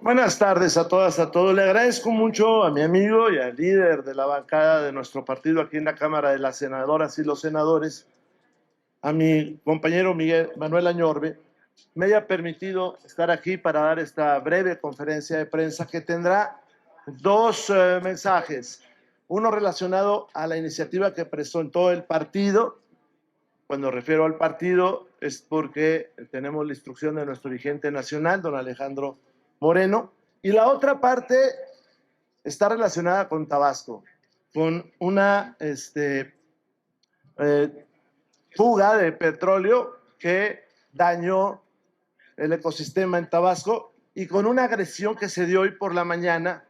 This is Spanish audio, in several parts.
Buenas tardes a todas, a todos. Le agradezco mucho a mi amigo y al líder de la bancada de nuestro partido aquí en la Cámara de las Senadoras y los Senadores, a mi compañero Miguel Manuel Añorbe, me haya permitido estar aquí para dar esta breve conferencia de prensa que tendrá dos mensajes. Uno relacionado a la iniciativa que presentó el partido. Cuando refiero al partido es porque tenemos la instrucción de nuestro dirigente nacional, don Alejandro Moreno, y la otra parte está relacionada con Tabasco, con una fuga de petróleo que dañó el ecosistema en Tabasco y con una agresión que se dio hoy por la mañana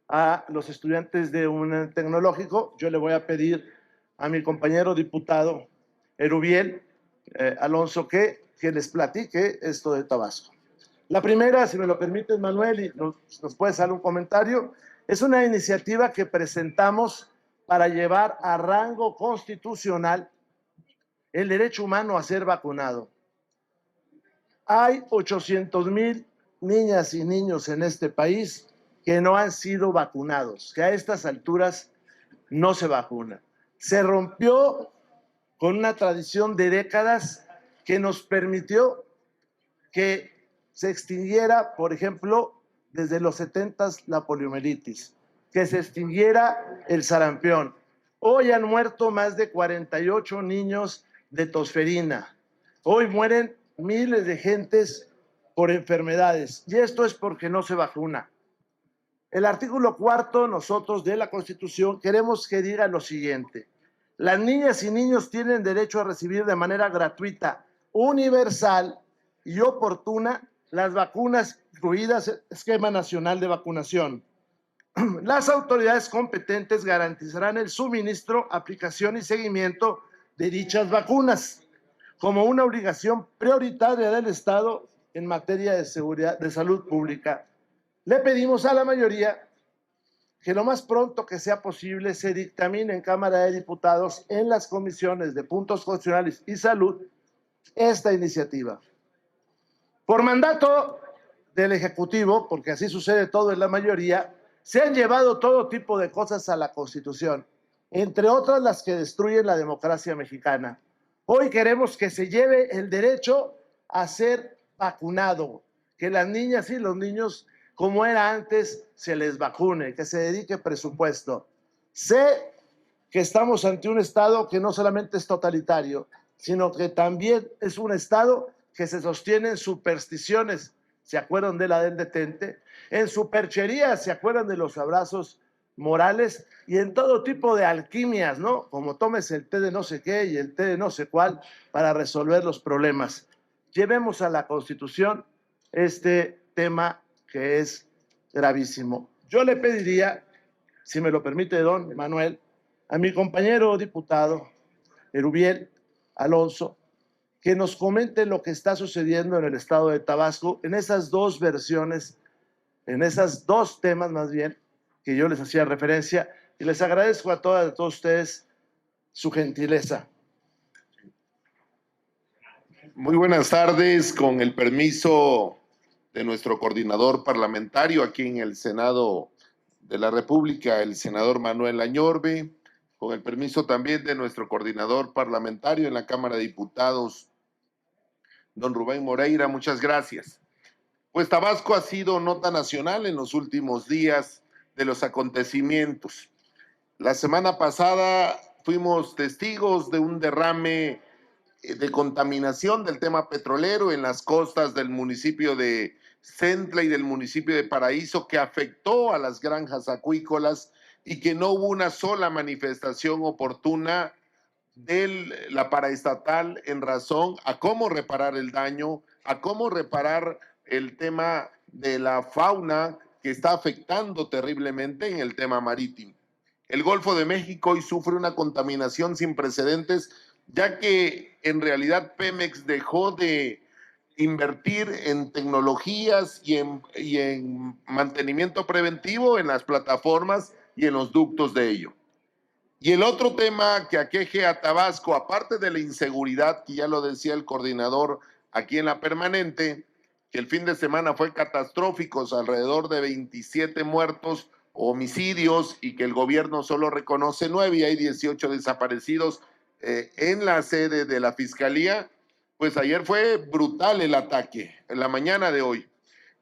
a los estudiantes de un tecnológico. Yo le voy a pedir a mi compañero diputado Erubiel Alonso que les platique esto de Tabasco. La primera, si me lo permite, Manuel, y nos puedes dar un comentario, es una iniciativa que presentamos para llevar a rango constitucional el derecho humano a ser vacunado. Hay 800,000 niñas y niños en este país que no han sido vacunados, que a estas alturas no se vacunan. Se rompió con una tradición de décadas que nos permitió que se extinguiera, por ejemplo, desde los 70s la poliomielitis, que se extinguiera el sarampión. Hoy han muerto más de 48 niños de tosferina. Hoy mueren miles de gentes por enfermedades, y esto es porque no se vacuna. El artículo 4, nosotros de la Constitución queremos que diga lo siguiente: las niñas y niños tienen derecho a recibir de manera gratuita, universal y oportuna las vacunas incluidas en el Esquema Nacional de Vacunación. Las autoridades competentes garantizarán el suministro, aplicación y seguimiento de dichas vacunas como una obligación prioritaria del Estado en materia de seguridad, de salud pública. Le pedimos a la mayoría que lo más pronto que sea posible se dictamine en Cámara de Diputados, en las comisiones de puntos constitucionales y salud, esta iniciativa. Por mandato del Ejecutivo, porque así sucede todo en la mayoría, se han llevado todo tipo de cosas a la Constitución, entre otras las que destruyen la democracia mexicana. Hoy queremos que se lleve el derecho a ser vacunado, que las niñas y los niños, como era antes, se les vacune, que se dedique presupuesto. Sé que estamos ante un Estado que no solamente es totalitario, sino que también es un Estado que se sostiene en supersticiones. ¿Se acuerdan de la del detente? En supercherías, ¿se acuerdan de los abrazos morales? Y en todo tipo de alquimias, ¿no? Como tomes el té de no sé qué y el té de no sé cuál para resolver los problemas. Llevemos a la Constitución este tema que es gravísimo. Yo le pediría, si me lo permite don Manuel, a mi compañero diputado Erubiel Alonso, que nos comente lo que está sucediendo en el estado de Tabasco, en esas dos versiones, en esos dos temas más bien, que yo les hacía referencia, y les agradezco a todos ustedes su gentileza. Muy buenas tardes, con el permiso de nuestro coordinador parlamentario aquí en el Senado de la República, el senador Manuel Añorbe, con el permiso también de nuestro coordinador parlamentario en la Cámara de Diputados, don Rubén Moreira, muchas gracias. Pues Tabasco ha sido nota nacional en los últimos días de los acontecimientos. La semana pasada fuimos testigos de un derrame de contaminación del tema petrolero en las costas del municipio de Centla y del municipio de Paraíso, que afectó a las granjas acuícolas y que no hubo una sola manifestación oportuna de la paraestatal en razón a cómo reparar el daño, a cómo reparar el tema de la fauna que está afectando terriblemente en el tema marítimo. El Golfo de México hoy sufre una contaminación sin precedentes, ya que en realidad Pemex dejó de invertir en tecnologías y en mantenimiento preventivo en las plataformas y en los ductos de ello. Y el otro tema que aqueje a Tabasco, aparte de la inseguridad, que ya lo decía el coordinador aquí en la permanente, que el fin de semana fue catastrófico, alrededor de 27 muertos, homicidios, y que el gobierno solo reconoce 9 y hay 18 desaparecidos en la sede de la Fiscalía. Pues ayer fue brutal el ataque, en la mañana de hoy.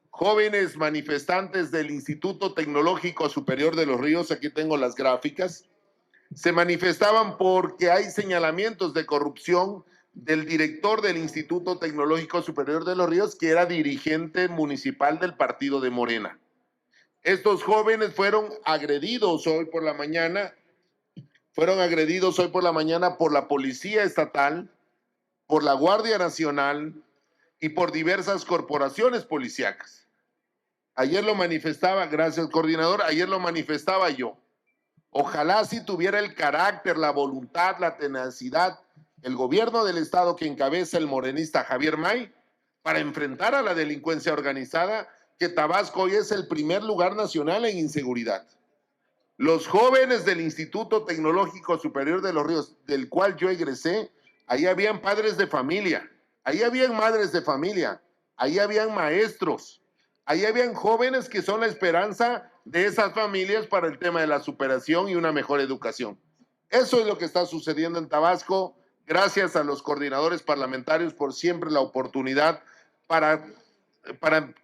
Jóvenes manifestantes del Instituto Tecnológico Superior de los Ríos, aquí tengo las gráficas, se manifestaban porque hay señalamientos de corrupción del director del Instituto Tecnológico Superior de los Ríos, que era dirigente municipal del partido de Morena. Estos jóvenes fueron agredidos hoy por la mañana por la Policía Estatal, por la Guardia Nacional y por diversas corporaciones policíacas. Ayer lo manifestaba, gracias coordinador, ayer lo manifestaba yo. Ojalá si tuviera el carácter, la voluntad, la tenacidad, el gobierno del estado que encabeza el morenista Javier May, para enfrentar a la delincuencia organizada, que Tabasco hoy es el primer lugar nacional en inseguridad. Los jóvenes del Instituto Tecnológico Superior de los Ríos, del cual yo egresé, ahí habían padres de familia, ahí habían madres de familia, ahí habían maestros, ahí habían jóvenes que son la esperanza de esas familias para el tema de la superación y una mejor educación. Eso es lo que está sucediendo en Tabasco. Gracias a los coordinadores parlamentarios por siempre la oportunidad para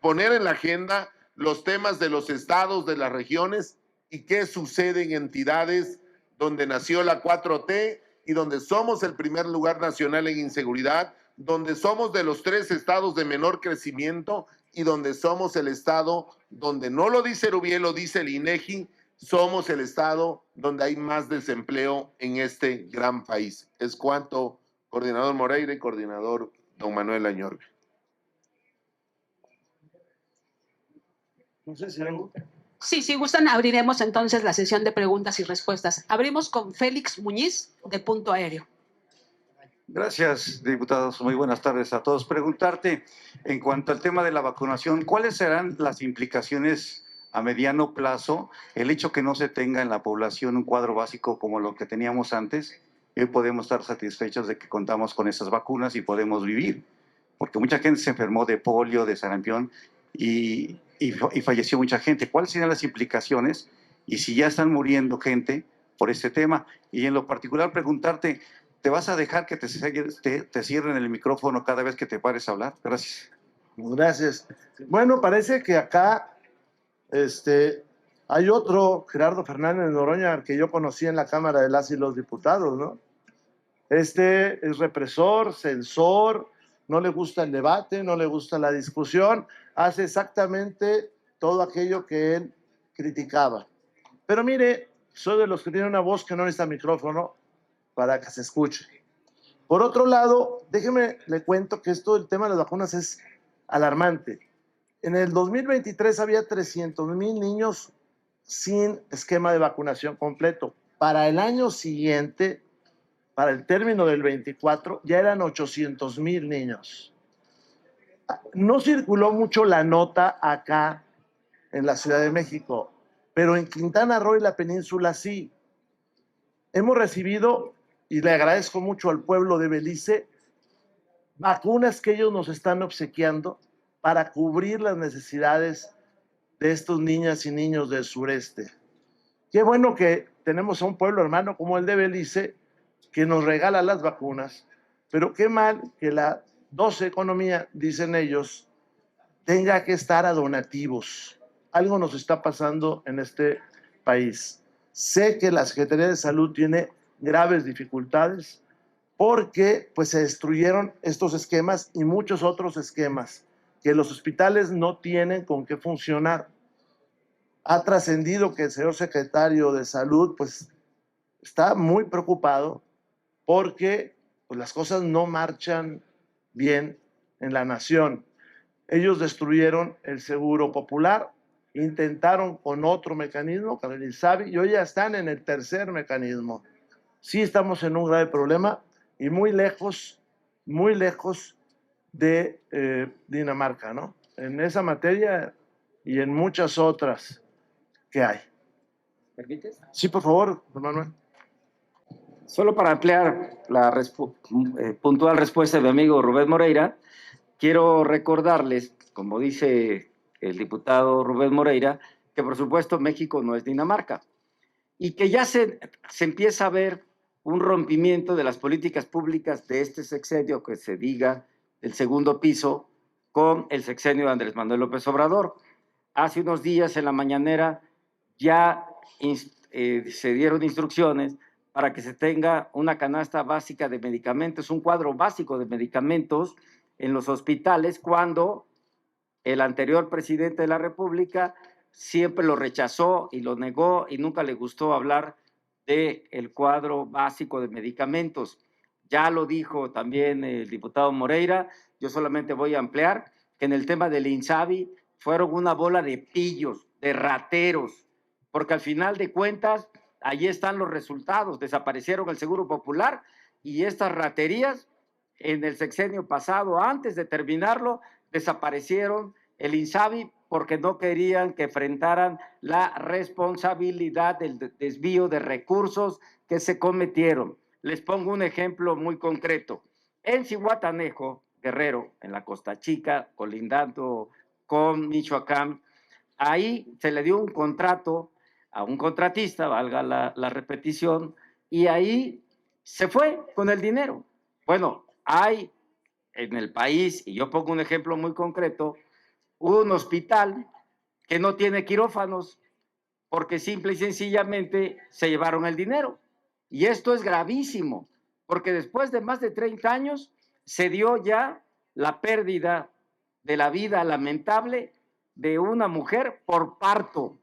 poner en la agenda los temas de los estados, de las regiones y qué sucede en entidades donde nació la 4T y donde somos el primer lugar nacional en inseguridad, donde somos de los 3 estados de menor crecimiento y donde somos el estado donde no lo dice Rubiel, lo dice el INEGI, somos el estado donde hay más desempleo en este gran país. Es cuanto, coordinador Moreira y coordinador don Manuel Añorbe. No sé si Sí, si gustan, abriremos entonces la sesión de preguntas y respuestas. Abrimos con Félix Muñiz, de Punto Aéreo. Gracias, diputados. Muy buenas tardes a todos. Preguntarte, en cuanto al tema de la vacunación, ¿cuáles serán las implicaciones a mediano plazo? El hecho que no se tenga en la población un cuadro básico como lo que teníamos antes, hoy podemos estar satisfechos de que contamos con esas vacunas y podemos vivir, porque mucha gente se enfermó de polio, de sarampión y falleció mucha gente. ¿Cuáles serían las implicaciones? Y si ya están muriendo gente por este tema. Y en lo particular preguntarte, ¿te vas a dejar que te cierren el micrófono cada vez que te pares a hablar? Gracias. Gracias. Bueno, parece que acá hay otro Gerardo Fernández Noroña que yo conocí en la Cámara de las y los Diputados, ¿no? Es represor, censor, no le gusta el debate, no le gusta la discusión, hace exactamente todo aquello que él criticaba. Pero mire, soy de los que tienen una voz que no necesita micrófono para que se escuche. Por otro lado, déjeme le cuento que esto del tema de las vacunas es alarmante. En el 2023 había 300,000 niños sin esquema de vacunación completo. Para el año siguiente, para el término del 24, ya eran 800,000 niños. No circuló mucho la nota acá en la Ciudad de México, pero en Quintana Roo y la península sí. Hemos recibido, y le agradezco mucho al pueblo de Belice, vacunas que ellos nos están obsequiando para cubrir las necesidades de estos niñas y niños del sureste. Qué bueno que tenemos a un pueblo hermano como el de Belice que nos regala las vacunas, pero qué mal que la 12 economía, dicen ellos, tenga que estar a donativos. Algo nos está pasando en este país. Sé que la Secretaría de Salud tiene graves dificultades porque pues, se destruyeron estos esquemas y muchos otros esquemas que los hospitales no tienen con qué funcionar. Ha trascendido que el señor secretario de Salud pues, está muy preocupado porque pues, las cosas no marchan bien en la nación. Ellos destruyeron el Seguro Popular, intentaron con otro mecanismo, con el INSABI, y hoy ya están en el tercer mecanismo. Sí estamos en un grave problema y muy lejos de Dinamarca, ¿no? En esa materia y en muchas otras que hay. ¿Permites? Sí, por favor, Manuel. Solo para ampliar la puntual respuesta de mi amigo Rubén Moreira, quiero recordarles como dice el diputado Rubén Moreira, que por supuesto México no es Dinamarca y que ya se empieza a ver un rompimiento de las políticas públicas de este sexenio, que se diga el segundo piso, con el sexenio de Andrés Manuel López Obrador. Hace unos días en la mañanera ya se dieron instrucciones para que se tenga una canasta básica de medicamentos, un cuadro básico de medicamentos en los hospitales, cuando el anterior presidente de la República siempre lo rechazó y lo negó y nunca le gustó hablar del cuadro básico de medicamentos. Ya lo dijo también el diputado Moreira, yo solamente voy a ampliar que en el tema del INSABI fueron una bola de pillos, de rateros, porque al final de cuentas, ahí están los resultados, desaparecieron el Seguro Popular y estas raterías en el sexenio pasado, antes de terminarlo, desaparecieron el INSABI porque no querían que enfrentaran la responsabilidad del desvío de recursos que se cometieron. Les pongo un ejemplo muy concreto. En Zihuatanejo, Guerrero, en la Costa Chica, colindando con Michoacán, ahí se le dio un contrato a un contratista, valga la repetición, y ahí se fue con el dinero. Bueno, hay en el país, y yo pongo un ejemplo muy concreto, un hospital que no tiene quirófanos porque simple y sencillamente se llevaron el dinero. Y esto es gravísimo, porque después de más de 30 años se dio ya la pérdida de la vida lamentable de una mujer por parto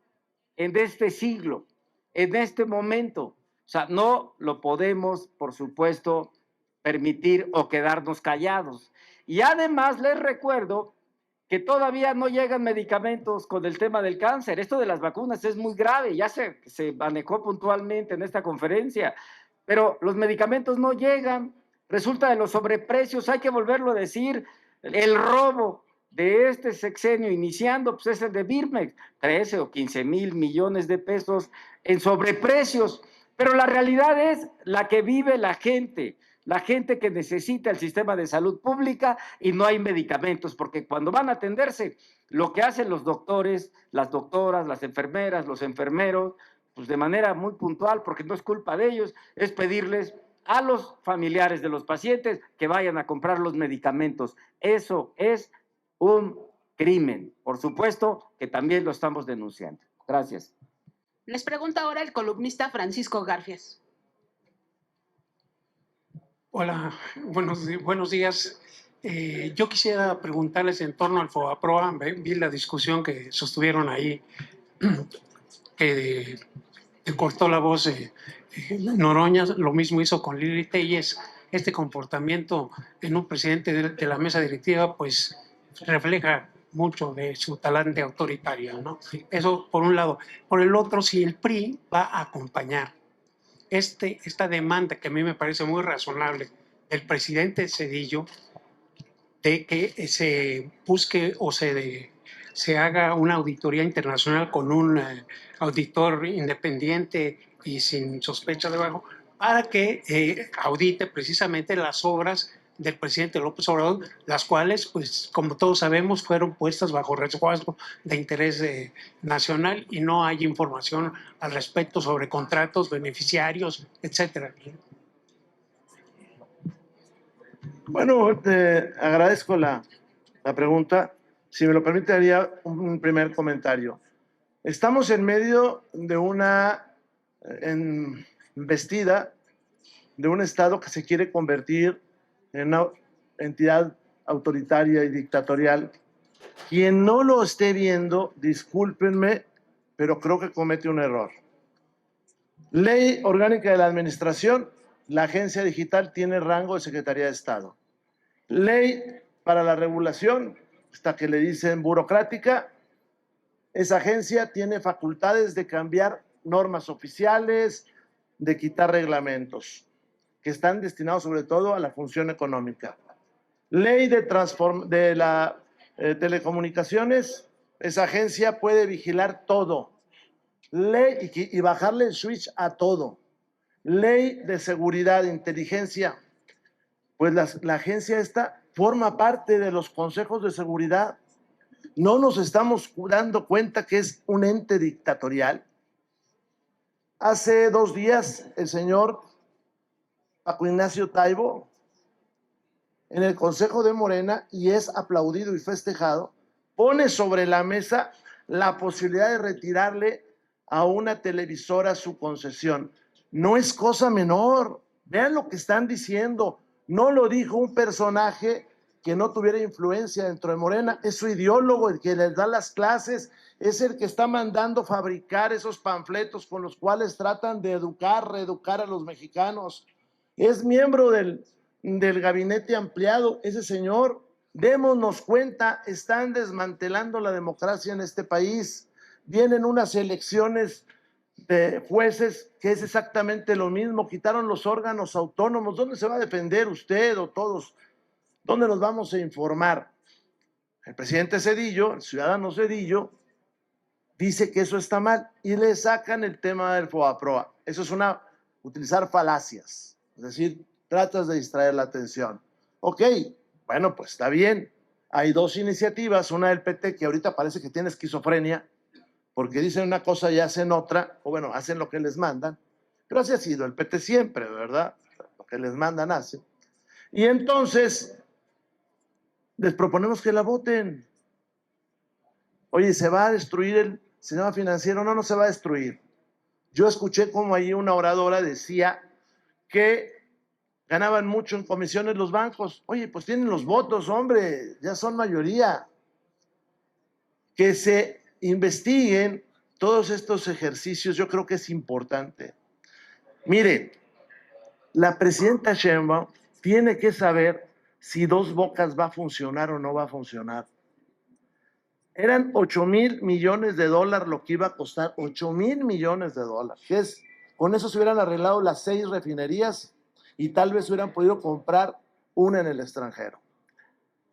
en este siglo, en este momento. O sea, no lo podemos, por supuesto, permitir o quedarnos callados. Y además les recuerdo que todavía no llegan medicamentos con el tema del cáncer. Esto de las vacunas es muy grave, ya se manejó puntualmente en esta conferencia, pero los medicamentos no llegan, resulta de los sobreprecios, hay que volverlo a decir, el robo de este sexenio iniciando, pues es el de Birmex, 13 o 15 mil millones de pesos en sobreprecios, pero la realidad es la que vive la gente que necesita el sistema de salud pública y no hay medicamentos, porque cuando van a atenderse, lo que hacen los doctores, las doctoras, las enfermeras, los enfermeros, pues de manera muy puntual, porque no es culpa de ellos, es pedirles a los familiares de los pacientes que vayan a comprar los medicamentos. Eso es un crimen. Por supuesto que también lo estamos denunciando. Gracias. Les pregunta ahora el columnista Francisco Garfias. Hola, buenos días. Yo quisiera preguntarles en torno al FOBAPROA. Vi la discusión que sostuvieron ahí, que cortó la voz Noroña, lo mismo hizo con Lili Telles. Este comportamiento en un presidente de la mesa directiva, pues refleja mucho de su talante autoritario, ¿no? Eso por un lado. Por el otro, si el PRI va a acompañar esta demanda que a mí me parece muy razonable del presidente Zedillo de que se busque o se haga una auditoría internacional con un auditor independiente y sin sospecha debajo para que audite precisamente las obras del presidente López Obrador, las cuales, pues, como todos sabemos, fueron puestas bajo resguardo de interés nacional y no hay información al respecto sobre contratos, beneficiarios, etcétera. Bueno, agradezco la pregunta. Si me lo permite, haría un primer comentario. Estamos en medio de una embestida de un Estado que se quiere convertir en una entidad autoritaria y dictatorial. Quien no lo esté viendo, discúlpenme, pero creo que comete un error. Ley Orgánica de la Administración, la agencia digital tiene rango de Secretaría de Estado. Ley para la regulación, hasta que le dicen burocrática, esa agencia tiene facultades de cambiar normas oficiales, de quitar reglamentos, que están destinados sobre todo a la función económica. Ley de las telecomunicaciones, esa agencia puede vigilar todo. Ley y bajarle el switch a todo. Ley de seguridad, inteligencia, pues la agencia esta forma parte de los consejos de seguridad. ¿No nos estamos dando cuenta que es un ente dictatorial? Hace 2 días, el señor Paco Ignacio Taibo, en el Consejo de Morena, y es aplaudido y festejado, pone sobre la mesa la posibilidad de retirarle a una televisora su concesión. No es cosa menor. Vean lo que están diciendo. No lo dijo un personaje que no tuviera influencia dentro de Morena. Es su ideólogo el que les da las clases, es el que está mandando fabricar esos panfletos con los cuales tratan de educar, reeducar a los mexicanos. Es miembro del gabinete ampliado, ese señor. Démonos cuenta, están desmantelando la democracia en este país. Vienen unas elecciones de jueces que es exactamente lo mismo. Quitaron los órganos autónomos. ¿Dónde se va a defender usted o todos? ¿Dónde nos vamos a informar? El presidente Zedillo, el ciudadano Zedillo, dice que eso está mal y le sacan el tema del FOBAPROA. Eso es utilizar falacias, es decir, tratas de distraer la atención. Ok, bueno, pues está bien. Hay 2 iniciativas, una del PT que ahorita parece que tiene esquizofrenia, porque dicen una cosa y hacen otra, o bueno, hacen lo que les mandan, pero así ha sido el PT siempre, ¿verdad? Lo que les mandan hace. Y entonces les proponemos que la voten. Oye, ¿se va a destruir el sistema financiero? No, no se va a destruir. Yo escuché como ahí una oradora decía que ganaban mucho en comisiones los bancos. Oye, pues tienen los votos, hombre, ya son mayoría. Que se investiguen todos estos ejercicios, yo creo que es importante. Mire, la presidenta Sheinbaum tiene que saber si Dos Bocas va a funcionar o no va a funcionar. Eran 8,000 millones de dólares lo que iba a costar, 8,000 millones de dólares. Que es, con eso se hubieran arreglado las 6 refinerías y tal vez hubieran podido comprar una en el extranjero.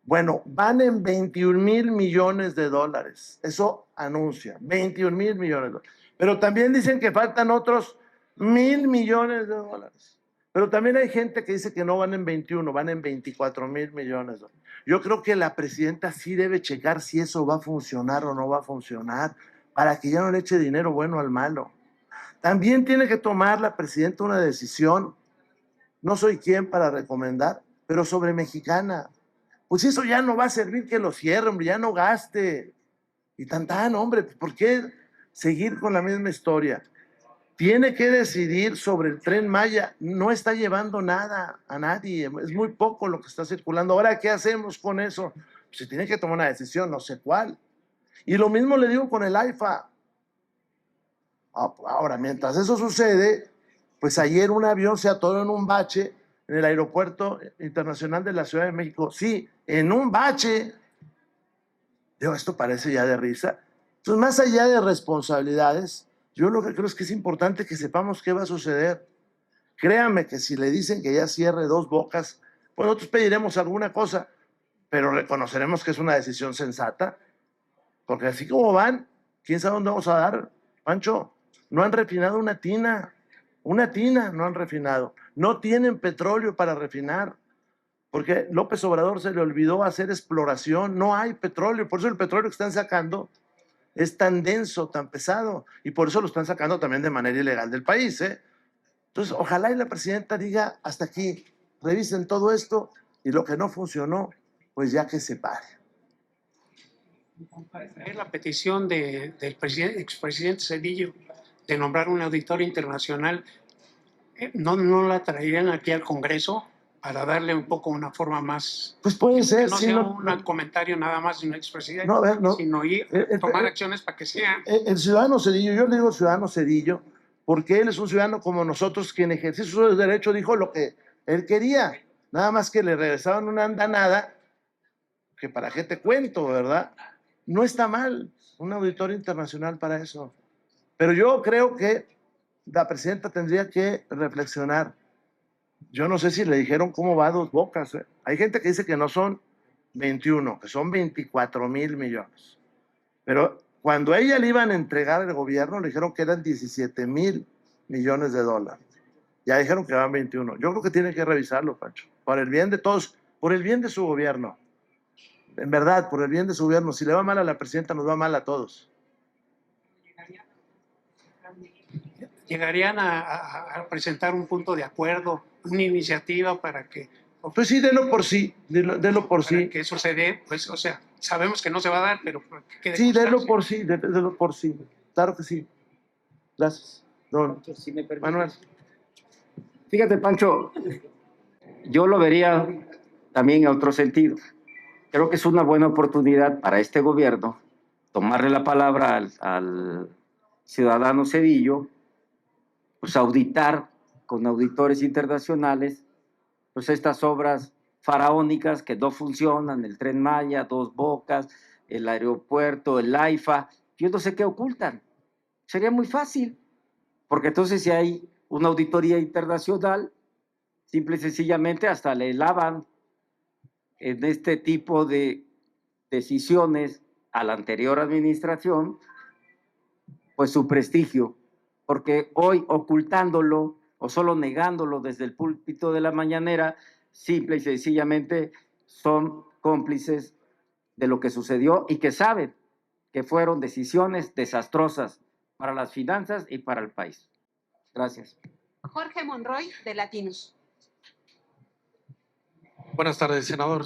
Bueno, van en 21,000 millones de dólares. Eso anuncia, 21,000 millones de dólares. Pero también dicen que faltan otros 1,000 millones de dólares. Pero también hay gente que dice que no van en 21, van en 24,000 millones de dólares. Yo creo que la presidenta sí debe checar si eso va a funcionar o no va a funcionar, para que ya no le eche dinero bueno al malo. También tiene que tomar la presidenta una decisión, no soy quien para recomendar, pero sobre Mexicana. Pues eso ya no va a servir que lo cierre, hombre, ya no gaste. Y tan, hombre, ¿por qué seguir con la misma historia? Tiene que decidir sobre el Tren Maya. No está llevando nada a nadie, es muy poco lo que está circulando. Ahora, ¿qué hacemos con eso? Pues se tiene que tomar una decisión, no sé cuál. Y lo mismo le digo con el AIFA. Ahora, mientras eso sucede, pues ayer un avión se atoró en un bache en el Aeropuerto Internacional de la Ciudad de México. Sí, en un bache. Digo, esto parece ya de risa. Entonces, más allá de responsabilidades, yo lo que creo es que es importante que sepamos qué va a suceder. Créanme que si le dicen que ya cierre Dos Bocas, pues nosotros pediremos alguna cosa, pero reconoceremos que es una decisión sensata, porque así como van, quién sabe dónde vamos a dar, Pancho. No han refinado una tina no han refinado. No tienen petróleo para refinar, porque López Obrador se le olvidó hacer exploración. No hay petróleo, por eso el petróleo que están sacando es tan denso, tan pesado, y por eso lo están sacando también de manera ilegal del país, ¿eh? Entonces, ojalá y la presidenta diga, hasta aquí, revisen todo esto, y lo que no funcionó, pues ya que se pare. Es la petición del expresidente Zedillo de nombrar un auditor internacional. ¿No la traerían aquí al Congreso para darle un poco una forma más? Pues puede ser, que no sí, sea no, un comentario nada más de un expresidente, no, a ver, no. sino ir tomar acciones para que sea. El ciudadano Zedillo, yo le digo ciudadano Zedillo, porque él es un ciudadano como nosotros, quien ejerció su derecho, dijo lo que él quería, nada más que le regresaban una andanada, que para qué te cuento, ¿verdad? No está mal un auditor internacional para eso, pero yo creo que la presidenta tendría que reflexionar. Yo no sé si le dijeron cómo va Dos Bocas, ¿eh? Hay gente que dice que no son 21, que son 24,000 millones, pero cuando a ella le iban a entregar el gobierno, le dijeron que eran 17,000 millones de dólares. Ya dijeron que van 21. Yo creo que tiene que revisarlo, Pancho, por el bien de todos, por el bien de su gobierno. En verdad, por el bien de su gobierno, si le va mal a la presidenta, nos va mal a todos. ¿Llegarían a presentar un punto de acuerdo, una iniciativa para que, Pues sí, délo por sí, délo por para sí. que sucede? Pues, o sea, sabemos que no se va a dar, pero que quede Sí, délo constancia. por sí, délo por sí. Claro que sí. Gracias. Don Si me permites. Manuel. Fíjate, Pancho, yo lo vería también en otro sentido. Creo que es una buena oportunidad para este gobierno tomarle la palabra al ciudadano Cedillo, pues auditar con auditores internacionales pues estas obras faraónicas que no funcionan, el Tren Maya, Dos Bocas, el aeropuerto, el AIFA, yo no sé qué ocultan. Sería muy fácil, porque entonces si hay una auditoría internacional, simple y sencillamente hasta le lavan en este tipo de decisiones a la anterior administración, pues su prestigio, porque hoy ocultándolo o solo negándolo desde el púlpito de la mañanera, simple y sencillamente son cómplices de lo que sucedió y que saben que fueron decisiones desastrosas para las finanzas y para el país. Gracias. Jorge Monroy, de Latinos. Buenas tardes, senador,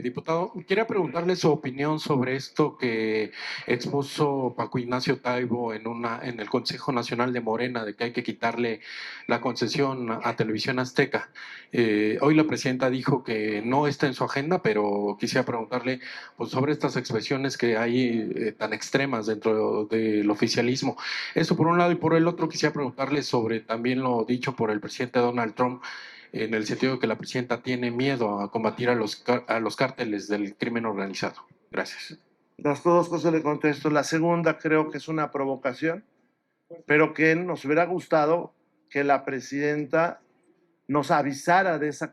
diputado. Quería preguntarle su opinión sobre esto que expuso Paco Ignacio Taibo en el Consejo Nacional de Morena, de que hay que quitarle la concesión a Televisión Azteca. Hoy la presidenta dijo que no está en su agenda, pero quisiera preguntarle pues, sobre estas expresiones que hay tan extremas dentro del oficialismo. Eso por un lado, y por el otro quisiera preguntarle sobre también lo dicho por el presidente Donald Trump, en el sentido de que la presidenta tiene miedo a combatir a los cárteles del crimen organizado. Gracias. Las dos cosas le contesto. La segunda creo que es una provocación, pero que nos hubiera gustado que la presidenta nos avisara de esa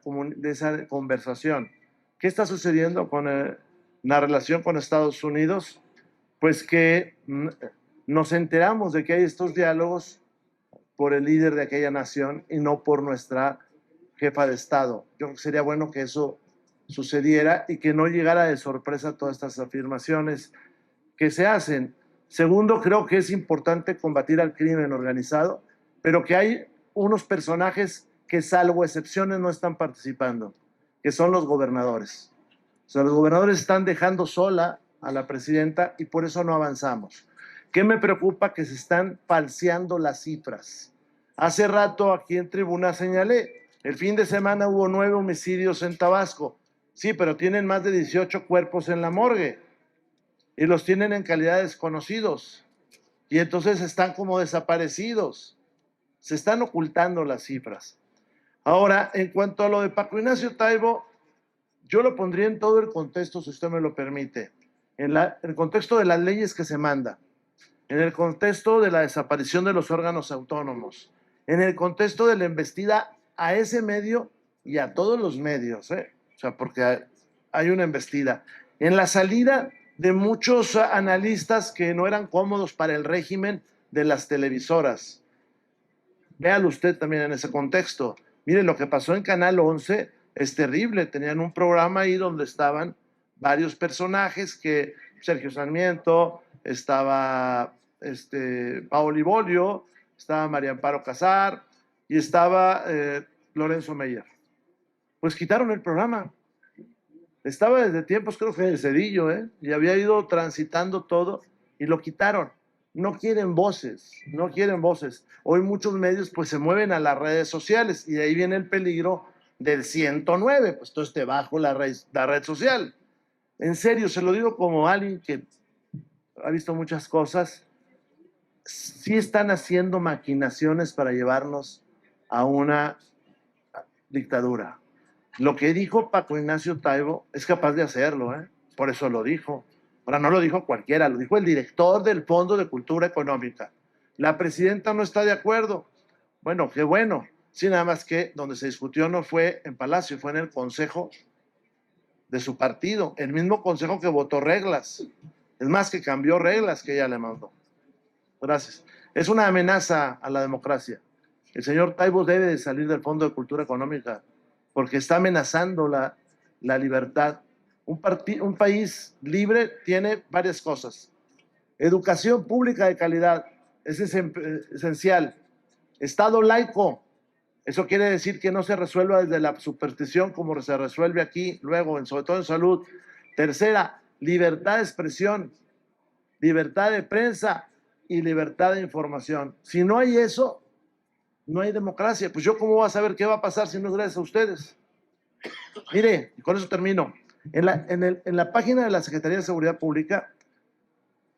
conversación. ¿Qué está sucediendo con la relación con Estados Unidos? Pues que nos enteramos de que hay estos diálogos por el líder de aquella nación y no por nuestra jefa de Estado. Yo creo que sería bueno que eso sucediera y que no llegara de sorpresa todas estas afirmaciones que se hacen. Segundo, creo que es importante combatir al crimen organizado, pero que hay unos personajes que, salvo excepciones, no están participando, que son los gobernadores. O sea, los gobernadores están dejando sola a la presidenta y por eso no avanzamos. ¿Qué me preocupa? Que se están falseando las cifras. Hace rato aquí en tribuna señalé, el fin de semana hubo 9 homicidios en Tabasco. Sí, pero tienen más de 18 cuerpos en la morgue y los tienen en calidad de desconocidos. Y entonces están como desaparecidos. Se están ocultando las cifras. Ahora, en cuanto a lo de Paco Ignacio Taibo, yo lo pondría en todo el contexto, si usted me lo permite. En el contexto de las leyes que se mandan, en el contexto de la desaparición de los órganos autónomos, en el contexto de la embestida a ese medio y a todos los medios, o sea, porque hay una embestida. En la salida de muchos analistas que no eran cómodos para el régimen de las televisoras. Véalo usted también en ese contexto. Mire, lo que pasó en Canal 11 es terrible. Tenían un programa ahí donde estaban varios personajes que Sergio Sarmiento, estaba Paoli Bolio, estaba María Amparo Casar y estaba Lorenzo Meyer. Pues quitaron el programa. Estaba desde tiempos, creo que de Cedillo, y había ido transitando todo y lo quitaron. No quieren voces, no quieren voces. Hoy muchos medios pues se mueven a las redes sociales y de ahí viene el peligro del 109, pues entonces te bajo la red social. En serio, se lo digo como alguien que ha visto muchas cosas, sí están haciendo maquinaciones para llevarnos a una dictadura. Lo que dijo Paco Ignacio Taibo es capaz de hacerlo, por eso lo dijo. Ahora no lo dijo cualquiera, lo dijo el director del Fondo de Cultura Económica. La presidenta no está de acuerdo. Bueno, qué bueno. Sí, nada más que donde se discutió no fue en Palacio, fue en el consejo de su partido, el mismo consejo que votó reglas. Es más, que cambió reglas que ella le mandó. Gracias. Es una amenaza a la democracia. El señor Taibo debe de salir del Fondo de Cultura Económica porque está amenazando la libertad Un país libre tiene varias cosas. Educación pública de calidad, es esencial. Estado laico, eso quiere decir que no se resuelva desde la superstición como se resuelve aquí, luego, sobre todo en salud. Tercera, libertad de expresión, libertad de prensa y libertad de información. Si no hay eso, no hay democracia. Pues yo cómo voy a saber qué va a pasar si no es gracias a ustedes. Mire, y con eso termino. En la página de la Secretaría de Seguridad Pública,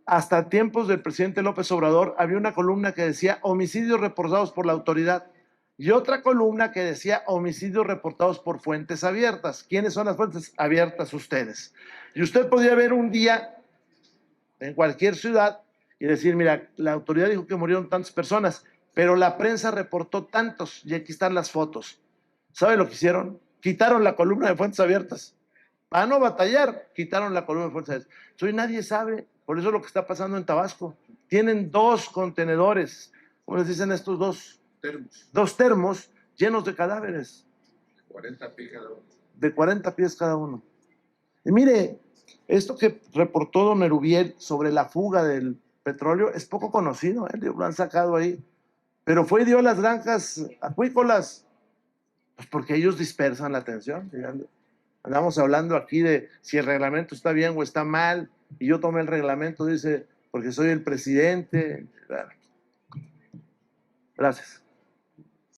hasta tiempos del presidente López Obrador, había una columna que decía homicidios reportados por la autoridad y otra columna que decía homicidios reportados por fuentes abiertas. ¿Quiénes son las fuentes abiertas? Ustedes. Y usted podía ver un día en cualquier ciudad y decir, mira, la autoridad dijo que murieron tantas personas, pero la prensa reportó tantos y aquí están las fotos. ¿Sabe lo que hicieron? Quitaron la columna de fuentes abiertas. Para no batallar, quitaron la columna de fuentes abiertas. Hoy nadie sabe. Por eso es lo que está pasando en Tabasco. Tienen 2 contenedores, ¿cómo les dicen estos dos termos llenos de cadáveres. 40 pies cada uno. De 40 pies cada uno. Y mire, esto que reportó don Erubiel sobre la fuga del petróleo es poco conocido, lo han sacado ahí. Pero fue y dio las granjas acuícolas, pues porque ellos dispersan la atención. Andamos hablando aquí de si el reglamento está bien o está mal, y yo tomé el reglamento, dice, porque soy el presidente. Gracias.